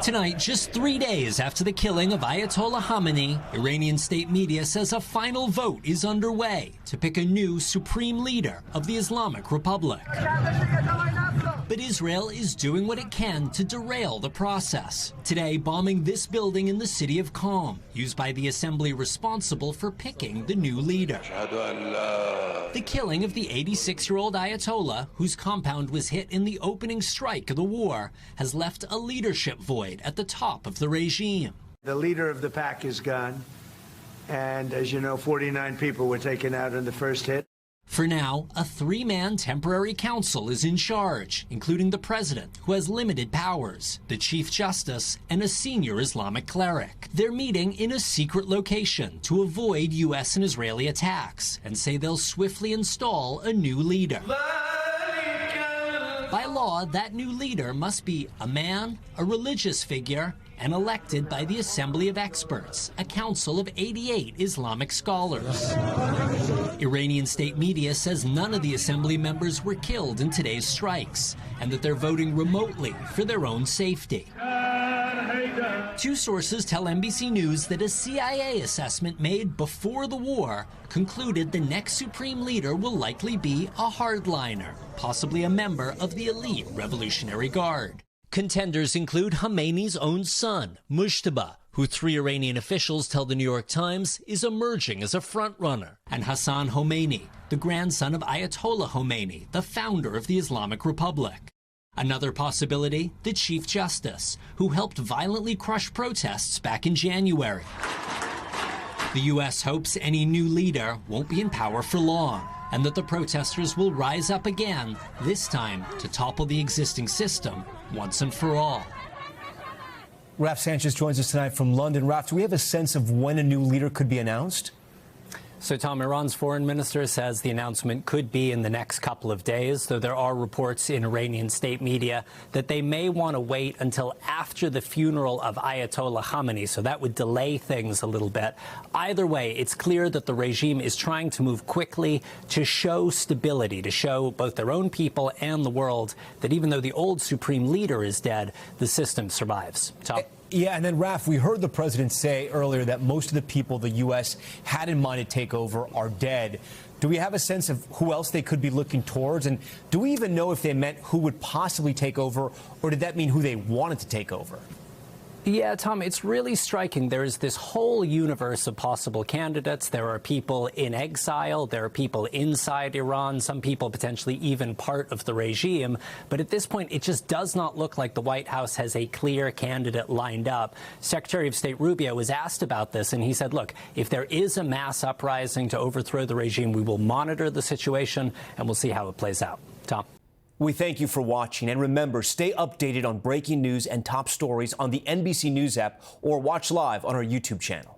Tonight, just 3 days after the killing of Ayatollah Khamenei, Iranian state media says a final vote is underway to pick a new supreme leader of the Islamic Republic. But Israel is doing what it can to derail the process. Today, bombing this building in the city of Qom, used by the assembly responsible for picking the new leader. The killing of the 86-year-old Ayatollah, whose compound was hit in the opening strike of the war, has left a leadership void at the top of the regime. The leader of the pack is gone, and as you know, 49 people were taken out in the first hit. For now, a three-man temporary council is in charge, including the president, who has limited powers, the chief justice, and a senior Islamic cleric. They're meeting in a secret location to avoid U.S. and Israeli attacks and say they'll swiftly install a new leader. By law, that new leader must be a man, a religious figure, and elected by the Assembly of Experts, a council of 88 Islamic scholars. Iranian state media says none of the assembly members were killed in today's strikes, and that they're voting remotely for their own safety. Two sources tell NBC News that a CIA assessment made before the war concluded the next supreme leader will likely be a hardliner, possibly a member of the elite Revolutionary Guard. Contenders include Khamenei's own son, Mujtaba, who three Iranian officials tell the New York Times is emerging as a frontrunner, and Hassan Khomeini, the grandson of Ayatollah Khomeini, the founder of the Islamic Republic. Another possibility, the Chief Justice, who helped violently crush protests back in January. The U.S. hopes any new leader won't be in power for long, and that the protesters will rise up again, this time to topple the existing system once and for all. Raf Sanches joins us tonight from London. Raf, do we have a sense of when a new leader could be announced? So, Tom, Iran's foreign minister says the announcement could be in the next couple of days, though there are reports in Iranian state media that they may want to wait until after the funeral of Ayatollah Khamenei, so that would delay things a little bit. Either way, it's clear that the regime is trying to move quickly to show stability, to show both their own people and the world that even though the old supreme leader is dead, the system survives. Tom? Yeah, and then, Raf, we heard the president say earlier that most of the people the U.S. had in mind to take over are dead. Do we have a sense of who else they could be looking towards? And do we even know if they meant who would possibly take over, or did that mean who they wanted to take over? Yeah, Tom, it's really striking. There's this whole universe of possible candidates. There are people in exile. There are people inside Iran, some people potentially even part of the regime. But at this point, it just does not look like the White House has a clear candidate lined up. Secretary of State Rubio was asked about this, and he said, look, if there is a mass uprising to overthrow the regime, we will monitor the situation, and we'll see how it plays out. Tom? We thank you for watching, and remember, stay updated on breaking news and top stories on the NBC News app or watch live on our YouTube channel.